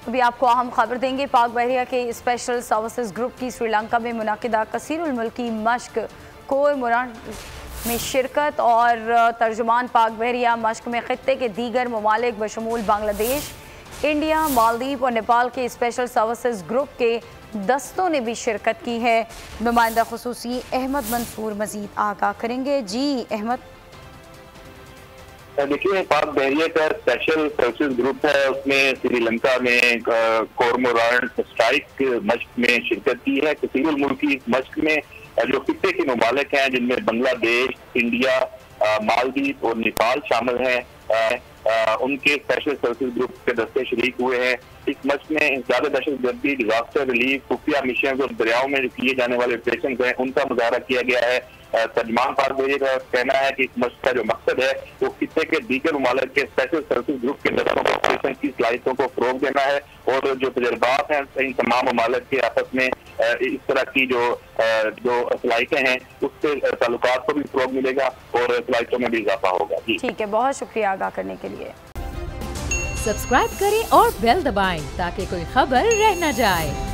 अभी आपको अहम खबर देंगे। पाक बहरिया के स्पेशल सर्विसेज ग्रुप की श्रीलंका में मुनाकिदा कसीरुल मुल्की मश्क कोरमोरान में शिरकत और तर्जुमान पाक बहरिया मश्क में खित्ते के दीगर ममालिक बशमूल बांग्लादेश, इंडिया, मालदीव और नेपाल के स्पेशल सर्विसेज ग्रुप के दस्तों ने भी शिरकत की है। नुमाइंदा खुसूसी अहमद मंसूर मजीद आगाह करेंगे। जी अहमद। देखिए, पाक बहरिया का स्पेशल सर्विसेज ग्रुप है, उसने श्रीलंका में कोरमोरान स्ट्राइक मश्क में शिरकत की है। कसीरुल मुल्की मश्क में जो खित्ते के ममालिक हैं जिनमें बांग्लादेश, इंडिया, मालदीव और नेपाल शामिल हैं, उनके स्पेशल सर्विसेज ग्रुप के दस्ते शरीक हुए हैं। इस मश्क में ज्यादा दहशतगर्दी, डिजास्टर रिलीफ, खुफिया मिशन और दरियाओं में किए जाने वाले ऑपरेशन हैं, उनका मुजाहरा किया गया है। तर्जुमान पाक बहरिया का कहना है कि इस मश्क का जो मकसद है वो खित्ते के दीगर ममालिक के स्पेशल सर्विसेज ग्रुप के दस्तों को ऑपरेशन की सलाहियतों को फरोग देना है और जो तजर्बात हैं इन तमाम ममालिक के आपस में इस तरह की जो सलाहियतें हैं उससे ताल्लुकात को भी फरोग मिलेगा और सलाहियतों में भी इजाफा होगा। ठीक है, बहुत शुक्रिया आगाह करने के लिए। सब्सक्राइब करें और बेल दबाएं ताकि कोई खबर रह न जाए।